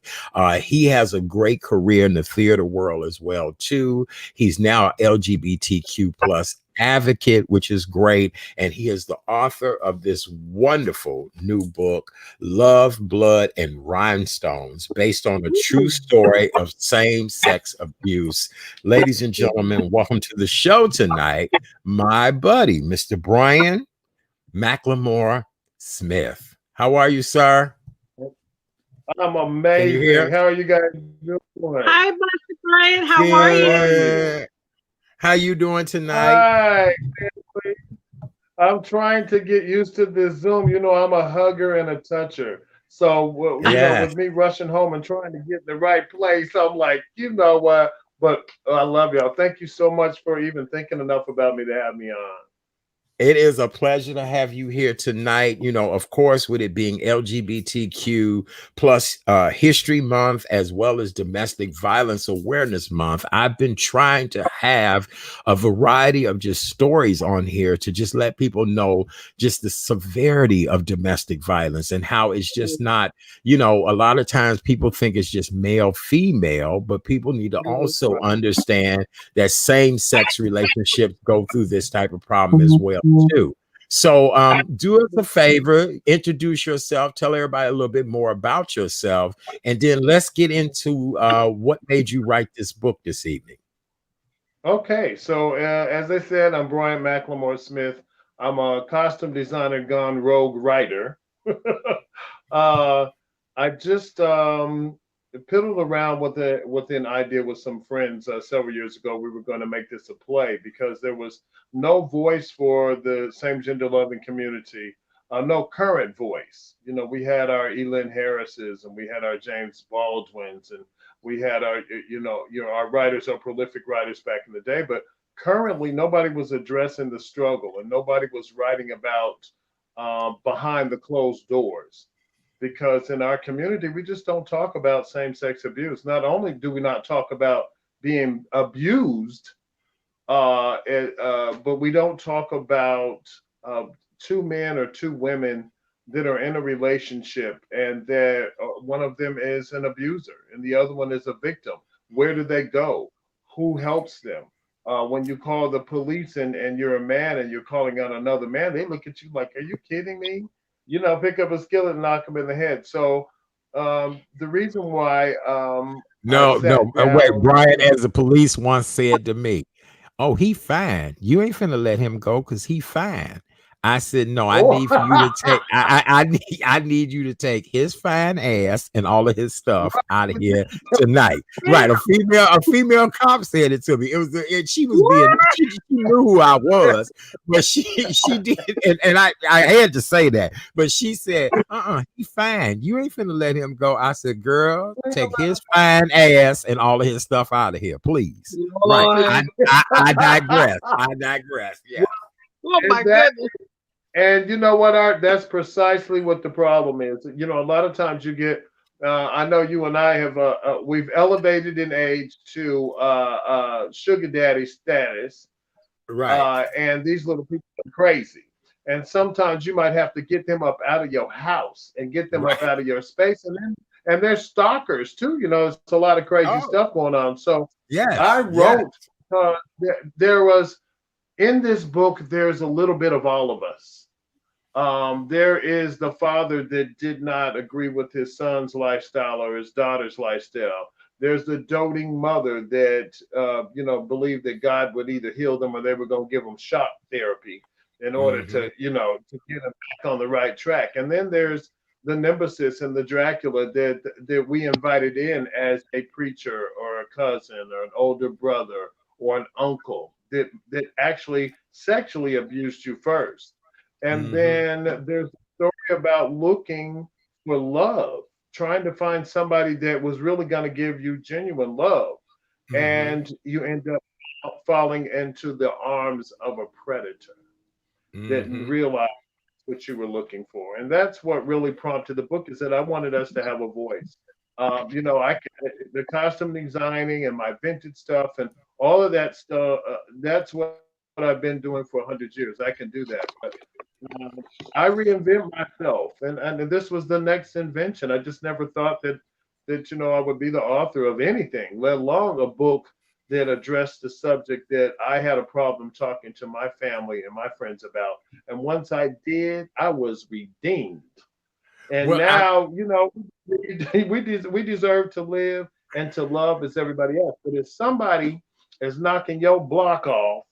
He has a great career in the theater world as well too. He's now LGBTQ plus advocate, which is great. And he is the author of this wonderful new book, Love, Blood, and Rhinestones, based on a true story of same-sex abuse. Ladies and gentlemen, welcome to the show tonight, my buddy, Mr. Bryant McLemore Smith. How are you, sir? I'm Can you hear? amazing. How are you guys doing? Hi, Mr. Brian. How are you? Good. How you doing tonight? Hi. I'm trying to get used to this Zoom. You know, I'm a hugger and a toucher. So, you know, with me rushing home and trying to get in the right place, I'm like, you know what? But I love y'all. Thank you so much for even thinking enough about me to have me on. It is a pleasure to have you here tonight. You know, of course, with it being LGBTQ plus History Month, as well as Domestic Violence Awareness Month, I've been trying to have a variety of just stories on here to just let people know just the severity of domestic violence and how it's just not, you know, a lot of times people think it's just male, female, but people need to also understand that same-sex relationships go through this type of problem as well too. So do us a favor, introduce yourself, tell everybody a little bit more about yourself, and then let's get into what made you write this book this evening. Okay, so as I said, I'm Bryant McLemore Smith. I'm a costume designer gone rogue writer. I just piddled around with an idea with some friends several years ago. We were going to make this a play because there was no voice for the same gender loving community, no current voice. You know, we had our Elin Harrises and we had our James Baldwins and we had our, our writers, our prolific writers back in the day, but currently nobody was addressing the struggle and nobody was writing about behind the closed doors. Because in our community, we just don't talk about same-sex abuse. Not only do we not talk about being abused, but we don't talk about two men or two women that are in a relationship and that one of them is an abuser and the other one is a victim. Where do they go? Who helps them? When you call the police and you're a man and you're calling out another man, they look at you like, are you kidding me? You know, pick up a skillet and knock him in the head. So the reason why No, wait, down, Brian, as the police once said to me, oh, he fine. You ain't finna let him go because he fine. I said, no, I need for you to take I need you to take his fine ass and all of his stuff out of here tonight. Right. A female cop said it to me. It was she was being she knew who I was, but she did and I had to say that. But she said, he fine. You ain't finna let him go. I said, girl, take his fine ass and all of his stuff out of here, please. Right. I digress. I digress. Yeah. Oh my goodness. And you know what, Art? That's precisely what the problem is. You know, a lot of times you get, I know you and I have, we've elevated in age to sugar daddy status. Right. And these little people are crazy. And sometimes you might have to get them up out of your house and get them up out of your space. And they're stalkers too. You know, it's a lot of crazy stuff going on. So I wrote, there was, in this book, there's a little bit of all of us. There is the father that did not agree with his son's lifestyle or his daughter's lifestyle. There's the doting mother that, believed that God would either heal them or they were going to give them shock therapy in order to, to get them back on the right track. And then there's the Nemesis and the Dracula that we invited in as a preacher or a cousin or an older brother or an uncle that actually sexually abused you first. And then there's a story about looking for love, trying to find somebody that was really going to give you genuine love. And you end up falling into the arms of a predator that realized what you were looking for. And that's what really prompted the book, is that I wanted us to have a voice. The costume designing and my vintage stuff and all of that stuff, that's what I've been doing for 100 years. I can do that. But I reinvent myself, and this was the next invention. I just never thought that I would be the author of anything, let alone a book that addressed the subject that I had a problem talking to my family and my friends about. And once I did, I was redeemed. And Well, I, now, we deserve to live and to love as everybody else. But if somebody is knocking your block off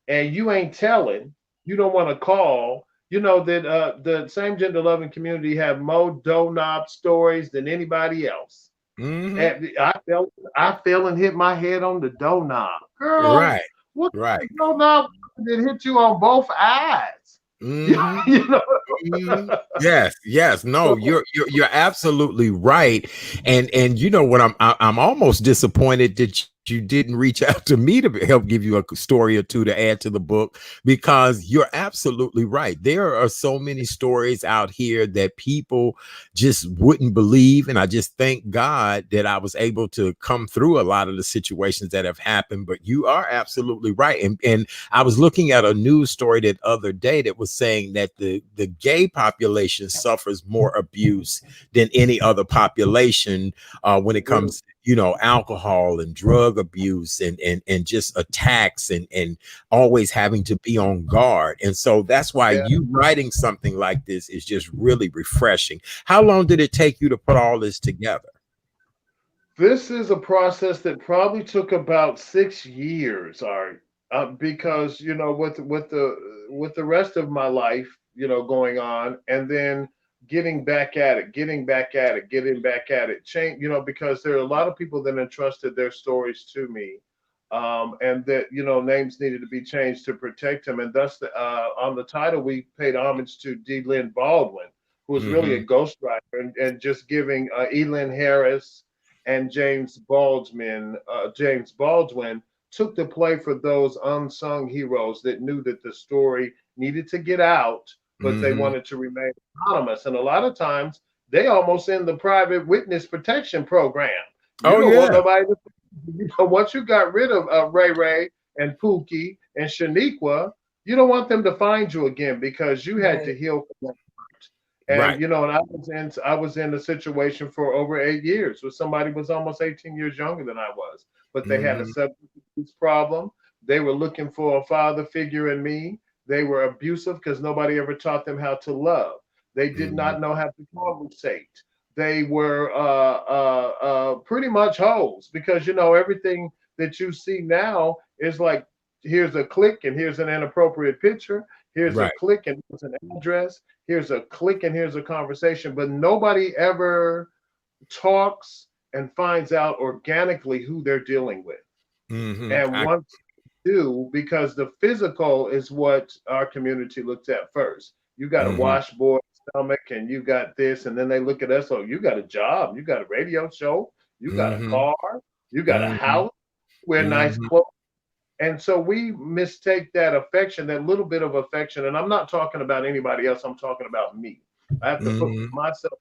and you ain't telling, you don't want to call. You know that the same gender loving community have more doorknob stories than anybody else. mhm. And I fell and hit my head on the doorknob. Girl, Right, what right. doorknob that hit you on both eyes? Mhm. you know. Mhm. Yes, yes. No, So you're absolutely right. And you know what, I'm almost disappointed that you didn't reach out to me to help give you a story or two to add to the book, because you're absolutely right. There are so many stories out here that people just wouldn't believe, and I just thank God that I was able to come through a lot of the situations that have happened. But you are absolutely right. And I was looking at a news story that other day that was saying that the gay population suffers more abuse than any other population when it really, comes to, alcohol and drug abuse and just attacks and always having to be on guard. And so that's why yeah. you writing something like this is just really refreshing. How long did it take you to put all this together? This is a process that probably took about 6 years, Art, because with the rest of my life, going on, and then getting back at it, getting back at it, getting back at it, change, because there are a lot of people that entrusted their stories to me, and that names needed to be changed to protect them, and thus on the title we paid homage to D. Lynn Baldwin, who was really a Hmm. ghostwriter, and just giving Elin Harris and James Baldwin took the play for those unsung heroes that knew that the story needed to get out, but they Hmm. wanted to remain anonymous. And a lot of times they almost in the private witness protection program. You Oh don't want yeah. nobody to, once you got rid of Ray Ray and Pookie and Shaniqua, you don't want them to find you again because you had to Right. heal from that. And Right. and I was in a situation for over 8 years where somebody was almost 18 years younger than I was, but they had a Hmm. substance abuse problem. They were looking for a father figure in me. They were abusive because nobody ever taught them how to love. They did Hmm. not know how to conversate. They were pretty much hoes because everything that you see now is like, here's a click and here's an inappropriate picture. Here's a Right. click and here's an address. Here's a click and here's a conversation, but nobody ever talks and finds out organically who they're dealing with. Hmm. And once you do, because the physical is what our community looks at first. You got a Hmm. washboard stomach and you got this, and then they look at us, oh, you got a job, you got a radio show, you got a Hmm. car, you got a Hmm. house, wear nice Hmm. clothes. And so we mistake that affection, that little bit of affection. And I'm not talking about anybody else, I'm talking about me. I have to put Hmm. myself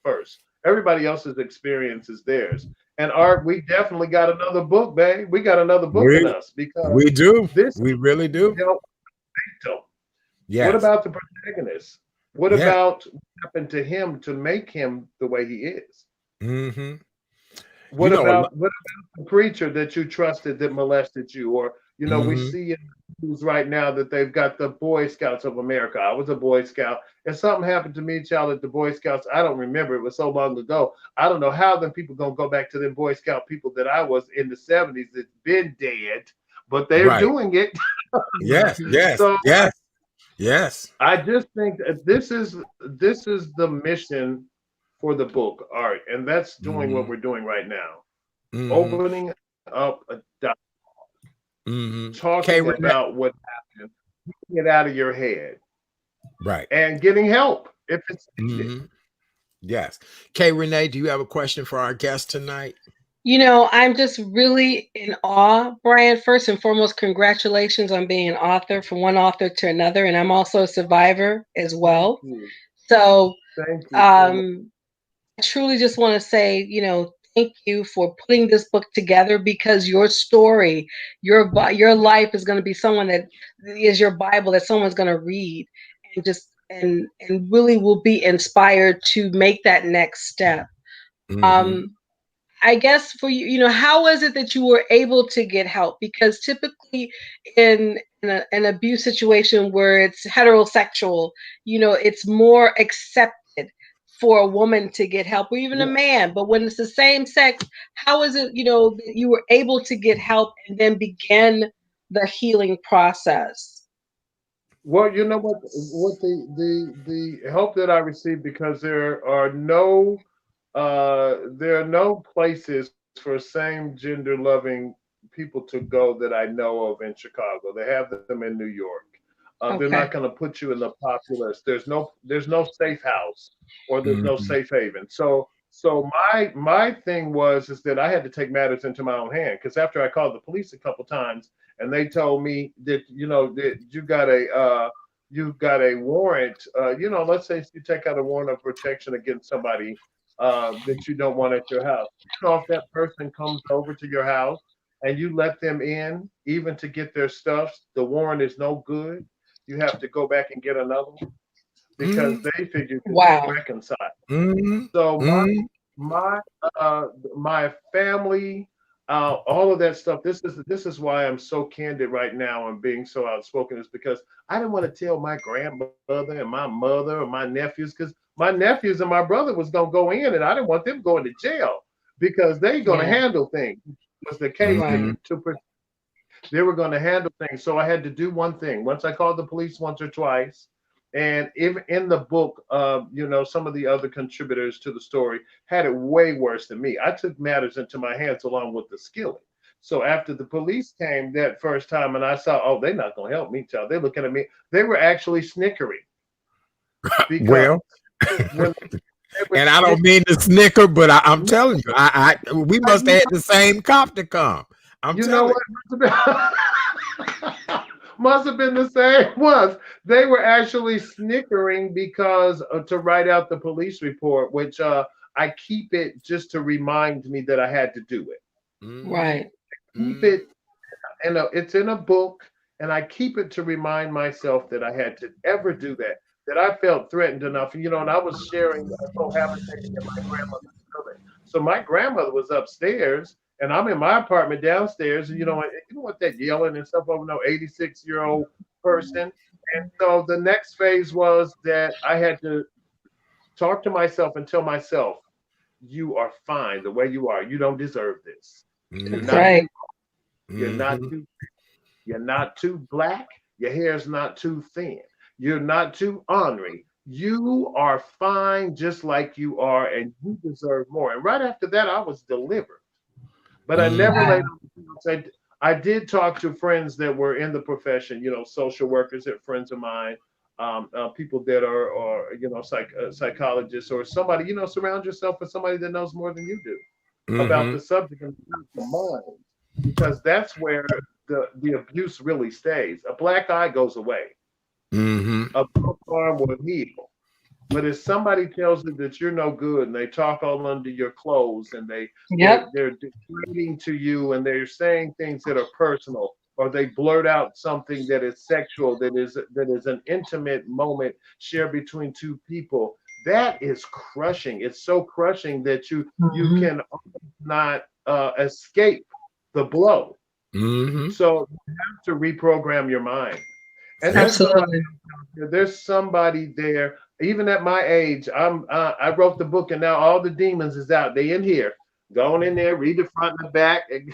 first. Everybody else's experience is theirs. And Art, we definitely got another book, babe. We got another book in We us because we do. this We really do. helped victim. What Yes. about the protagonist? What Yes. about what happened to him to make him the way he is? Hmm. You What know a lot. about the preacher that you trusted that molested you? Or we Hmm. see in the news right now that they've got the Boy Scouts of America. I was a Boy Scout, and something happened to me, child, at the Boy Scouts. I don't remember; it was so long ago. I don't know how them people gonna go back to them Boy Scout people that I was in the '70s that's been dead, but they're Right. doing it. Yes. Yes. So Yes. Yes. I just think that this is the mission for the book, Art, and that's doing what Hmm. we're doing right now, Hmm. opening up a Hmm. K. talking Renee. about what happened, getting it out of your head, Right. and getting help if it's needed. Hmm. Yes. K. Renee, do you have a question for our guest tonight? I'm just really in awe, Brian. First and foremost, congratulations on being an author from one author to another. And I'm also a survivor as Thank well. you. So Thank you so much. I truly just want to say, thank you for putting this book together, because your story, your life is going to be someone that is your Bible that someone's going to read and just and really will be inspired to make that next step. Mhm. I guess for you, how is it that you were able to get help? Because typically in an abuse situation where it's heterosexual, it's more accepted for a woman to get help, or even a man. But when it's the same sex, how is it, that you were able to get help and then begin the healing process? Well, you know what the help that I received, because there are no places for same gender loving people to go that I know of in Chicago. They have them in New York. They're Okay. not going to put you in the populace. There's no safe house, or there's no Mhm. safe haven. So my thing was is that I had to take matters into my own hand, because after I called the police a couple times and they told me that that you've got a warrant. Let's say you take out a warrant of protection against somebody that you don't want at your house. If that person comes over to your house and you let them in, even to get their stuff, the warrant is no good. You have to go back and get another one, because Mhm. they figured that you Wow. reconcile. Mhm. So Mhm. my my family, all of that stuff. This is why I'm so candid right now and being so outspoken, is because I didn't want to tell my grandmother and my mother or my nephews, because my nephews and my brother was gonna go in, and I didn't want them going to jail, because they gonna Yeah. handle things. Was the case Right. Mhm. they were going to handle things. So I had to do one thing. Once I called the police once or twice, and if in the book, some of the other contributors to the story had it way worse than me. I took matters into my hands along with the skillet. So after the police came that first time, and I saw, oh, they're not going to help me, child. They're looking at me. They were actually snickering, because Well, when they were and I don't snickering, mean to snicker, but I'm telling you, we must have had the same cop to come. I'm you know telling what? Must have been the same ones. They were actually snickering because to write out the police report, which I keep it just to remind me that I had to do it. you. Right. Keep Mhm. it, and it's in a book, and I keep it to remind myself that I had to ever do that. That I felt threatened enough, and I was sharing cohabitating in my grandmother's building. So my grandmother was upstairs, and I'm in my apartment downstairs, and you don't want that yelling and stuff over no 86-year-old person. And so the next phase was that I had to talk to myself and tell myself, "You are fine the way you are. You don't deserve this. You're That's not Mhm. right. too. You're not Mhm. too. You're not too black. Your hair's not too thin. You're not too ornery. You are fine just like you are, and you deserve more." And right after that, I was delivered. But I never Mhm. laid on the field. I did talk to friends that were in the profession, social workers, that friends of mine, people that are psychologists, or somebody, surround yourself with somebody that knows more than you do about the Mhm. subject and the mind, because that's where the abuse really stays. A black eye goes away. Mhm. A broken arm will heal. But if somebody tells you that you're no good, and they talk all under your clothes, and they're Yep. they're degrading to you, and they're saying things that are personal, or they blurt out something that is sexual, that is an intimate moment shared between two people, that is crushing. It's so crushing that you Mhm. can not escape the blow. Mhm. So you have to reprogram your mind. And Yeah. Absolutely. there's somebody there. Even at my age, I wrote the book, and now all the demons is out. They in here. Go on in there, read the front and the back, and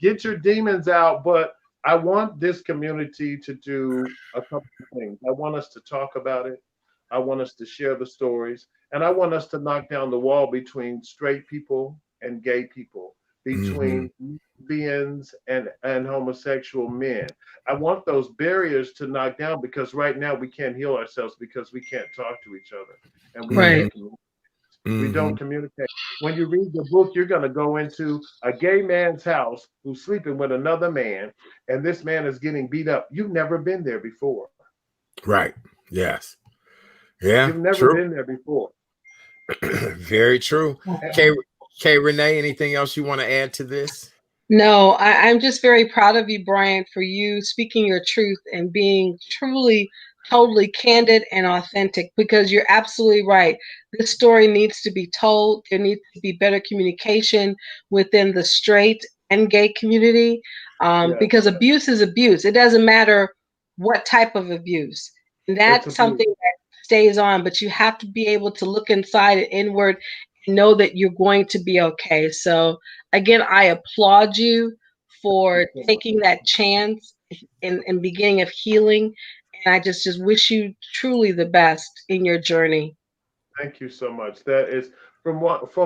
get your demons out. But I want this community to do a couple of things. I want us to talk about it. I want us to share the stories, and I want us to knock down the wall between straight people and gay people, Mhm. between lesbians and homosexual men. I want those barriers to knock down, because right now we can't heal ourselves because we can't talk to each other, and we Right. Mhm. can't communicate. We don't Mhm. communicate. When you read the book, you're going to go into a gay man's house who's sleeping with another man, and this man is getting beat up. You've never been there before. Right. Yes. Yeah. You've never True. been there before. Very true. And Okay. Okay, Renee, anything else you want to add to this? No, I'm just very proud of you, Brian, for you speaking your truth and being truly, totally candid and authentic, because you're absolutely right. This story needs to be told. There needs to be better communication within the straight and gay community, because abuse is abuse. It doesn't matter what type of abuse. And that's something that stays on, but you have to be able to look inside and inward and know that you're going to be okay. So, again, I applaud you for taking that chance in beginning of healing. And I just wish you truly the best in your journey. Thank you so much. That is from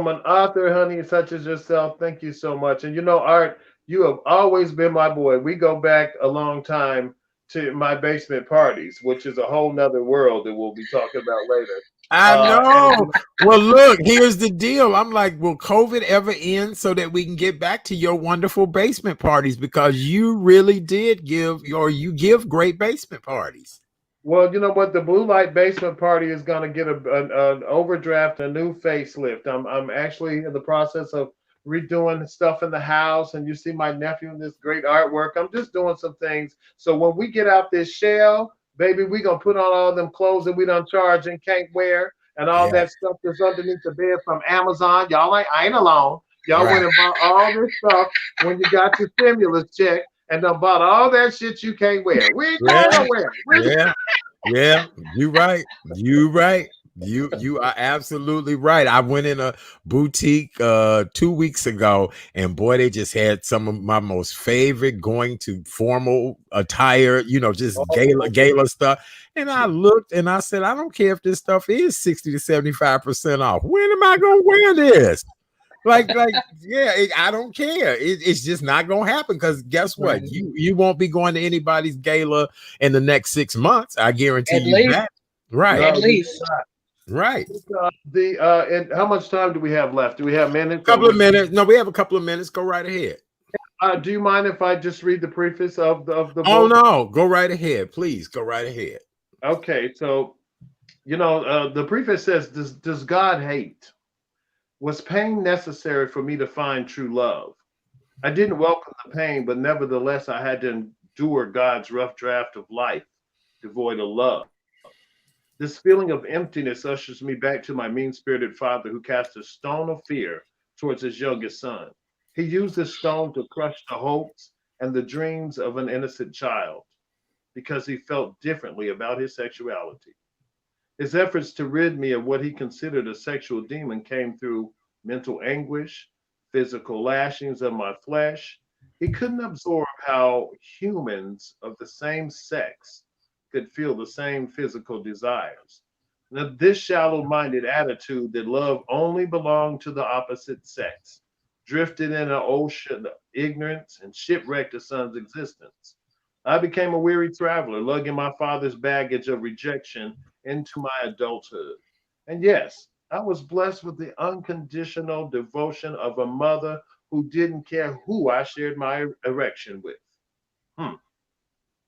an author, honey, such as yourself. Thank you so much. And Art, you have always been my boy. We go back a long time to my basement parties, which is a whole nother world that we'll be talking about later. I know. Well, look, here's the deal. I'm like, will COVID ever end so that we can get back to your wonderful basement parties? Because you really did you give great basement parties. Well, you know what? The Blue Light Basement Party is going to get an overdraft, a new facelift. I'm actually in the process of redoing stuff in the house, and you see my nephew in this great artwork. I'm just doing some things. So when we get out this shell, baby, we going to put on all them clothes that we don't charge and can't wear, and all that stuff that's underneath the bed from Amazon. I ain't alone. Y'all went and bought all this stuff when you got your stimulus check, and done bought all that shit you can't wear. We ain't going nowhere. Yeah, you're right. You are absolutely right. I went in a boutique 2 weeks ago, and boy, they just had some of my most favorite going to formal attire, just gala stuff. And I looked and I said, I don't care if this stuff is 60 to 75% off. When am I gonna wear this? I don't care. It's just not gonna happen, because guess what? Right. You won't be going to anybody's gala in the next 6 months. I guarantee you that. Right. At least. Right. And how much time do we have left? Do we have minutes? Couple of minutes. No, we have a couple of minutes. Go right ahead. Do you mind if I just read the preface of the book? Oh no, go right ahead. Please go right ahead. Okay, so the preface says, does God hate? Was pain necessary for me to find true love? I didn't welcome the pain, but nevertheless, I had to endure God's rough draft of life, devoid of love. This feeling of emptiness ushers me back to my mean-spirited father, who cast a stone of fear towards his youngest son. He used this stone to crush the hopes and the dreams of an innocent child, because he felt differently about his sexuality. His efforts to rid me of what he considered a sexual demon came through mental anguish, physical lashings of my flesh. He couldn't absorb how humans of the same sex could feel the same physical desires. Now, this shallow-minded attitude that love only belonged to the opposite sex drifted in an ocean of ignorance and shipwrecked the son's existence. I became a weary traveler, lugging my father's baggage of rejection into my adulthood. And yes, I was blessed with the unconditional devotion of a mother who didn't care who I shared my erection with.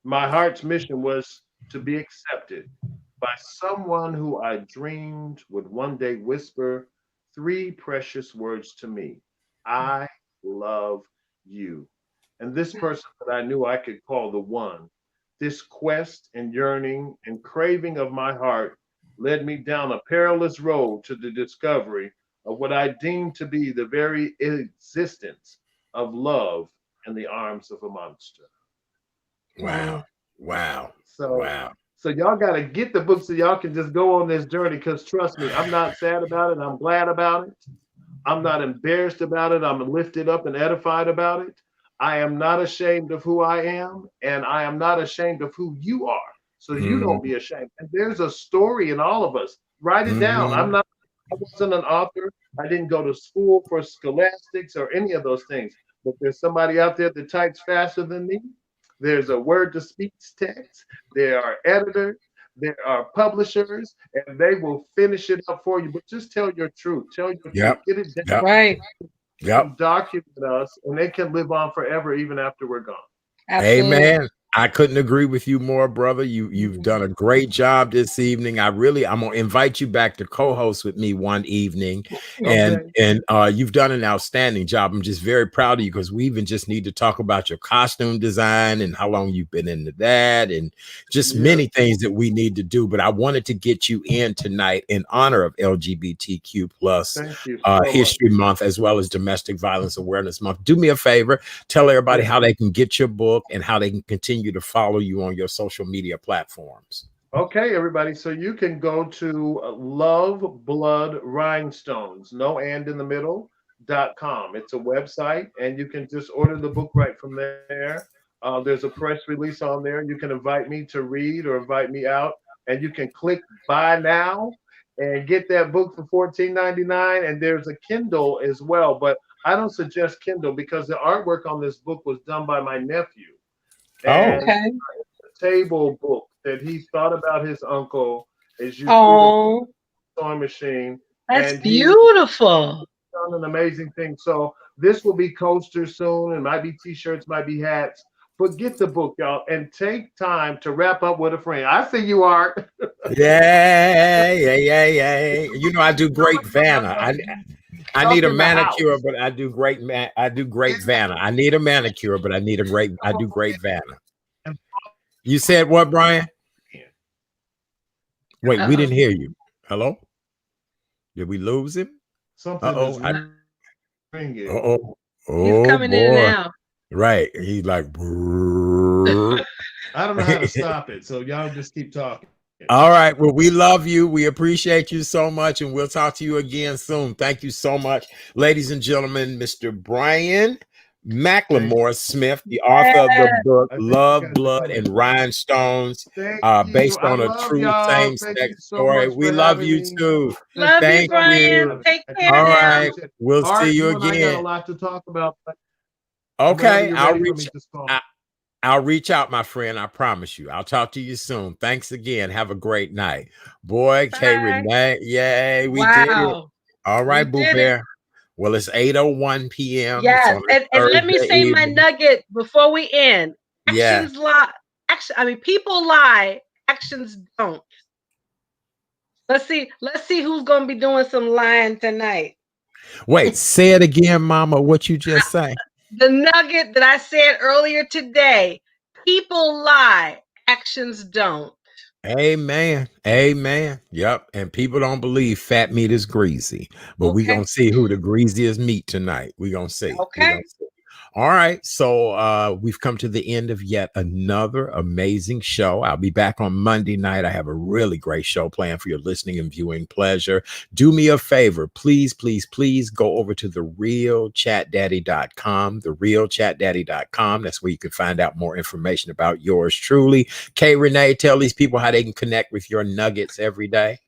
My heart's mission was to be accepted by someone who I dreamed would one day whisper 3 precious words to me: I love you. And this person that I knew I could call the one. This quest and yearning and craving of my heart led me down a perilous road to the discovery of what I deemed to be the very existence of love in the arms of a monster. Wow. So y'all got to get the book so y'all can just go on this journey, because trust me, I'm not sad about it. I'm glad about it. I'm not embarrassed about it. I'm lifted up and edified about it. I am not ashamed of who I am, and I am not ashamed of who you are. So you don't be ashamed. And there's a story in all of us. Write it down. I wasn't an author. I didn't go to school for scholastics or any of those things. But there's somebody out there that types faster than me. There's a word-to-speech text. There are editors. There are publishers, and they will finish it up for you. But just tell your truth. Tell your truth. Get it down. Right. Document us, and they can live on forever, even after we're gone. Absolutely. Amen. I couldn't agree with you more, brother. You've done a great job this evening. I'm gonna invite you back to co-host with me one evening, and Okay. you've done an outstanding job. I'm just very proud of you because we even just need to talk about your costume design and how long you've been into that, and just many things that we need to do. But I wanted to get you in tonight in honor of LGBTQ plus Thank you so History Month, as well as Domestic Violence Awareness Month. Do me a favor, tell everybody how they can get your book and how they can continue to follow you on your social media platforms. Okay, everybody. So you can go to Love Blood Rhinestones, no and in the middle.com. It's a website, and you can just order the book right from there. There's a press release on there. You can invite me to read or invite me out, and you can click buy now and get that book for $14.99. And there's a Kindle as well, but I don't suggest Kindle because the artwork on this book was done by my nephew. And Okay. it's a table book that he thought about his uncle as you Oh, the sewing machine. that's And he beautiful. done an amazing thing. So this will be coasters soon. It might be t-shirts, might be hats. But get the book, y'all, and take time to wrap up with a friend. I see you, Art. Yeah. You know, I do great Vanna. I need a manicure, but I do great Vanna. I need a manicure, but I do great Vanna. You said what, Brian? Wait, we didn't hear you. Hello? Did we lose him? Something is ringing. Oh He's coming in and out. Right. He's like, I don't know how to stop it, so y'all just keep talking. All right. Well, we love you. We appreciate you so much, and we'll talk to you again soon. Thank you so much, ladies and gentlemen. Mr. Bryant McLemore Smith, the author of the book Love, Blood, and Rhinestones, based on a true same-sex story. We love you too. Love you, Thank Brian. you. Take care All now. right. We'll see you I got a again. lot to talk about. Okay. I'll reach out, my friend. I promise you. I'll talk to you soon. Thanks again. Have a great night. Boy, K Renee. Yay, we did it. All right, Boo Bear. Well, it's 8:01 p.m. Yes, and let me say my nugget before we end. Actions lie. People lie. Actions don't. Let's see who's gonna be doing some lying tonight. Wait, say it again, Mama. What you just say? The nugget that I said earlier today. People lie. Actions don't. Amen. Amen. Yep. And people don't believe fat meat is greasy, but we're going to see who the greasiest meat tonight. We're going to see. Okay. All right. So we've come to the end of yet another amazing show. I'll be back on Monday night. I have a really great show planned for your listening and viewing pleasure. Do me a favor. Please, please, please go over to therealchatdaddy.com, therealchatdaddy.com. That's where you can find out more information about yours truly. K Renee, tell these people how they can connect with your nuggets every day.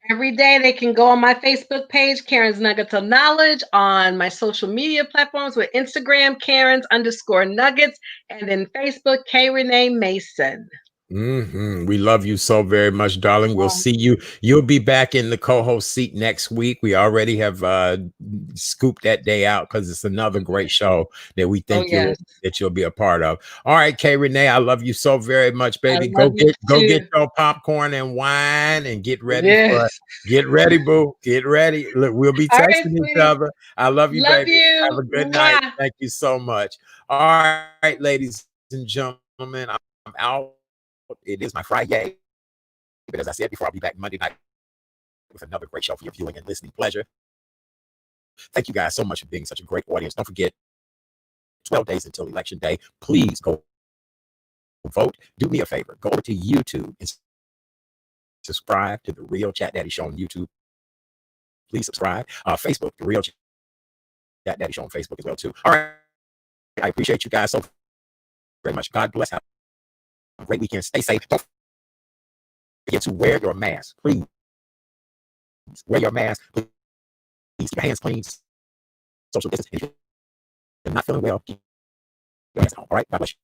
Every day they can go on my Facebook page, Karen's Nuggets of Knowledge, on my social media platforms with Instagram, Karen's_Nuggets, and then Facebook, K Renee Mason. We love you so very much, darling. We'll see you. You'll be back in the co-host seat next week. We already have scooped that day out because it's another great show that we think you'll be a part of. All right, K Renee, I love you so very much, baby. Go get your popcorn and wine and get ready for it. Get ready, boo. Get ready. Look, we'll be texting each other. I love you, baby. Have a good night. Thank you so much. All right, ladies and gentlemen, I'm out. It is my Friday, but as I said before, I'll be back Monday night with another great show for your viewing and listening pleasure. Thank you guys so much for being such a great audience. Don't forget, 12 days until Election Day. Please go vote. Do me a favor. Go over to YouTube and subscribe to The Real Chat Daddy Show on YouTube. Please subscribe. Facebook, The Real Chat Daddy Show on Facebook as well, too. All right. I appreciate you guys so very much. God bless. Have a great weekend. Stay safe. Don't forget to wear your mask. Please wear your mask. Please keep your hands clean. Social distance. If you're not feeling well, keep your hands home. All right. God bless you.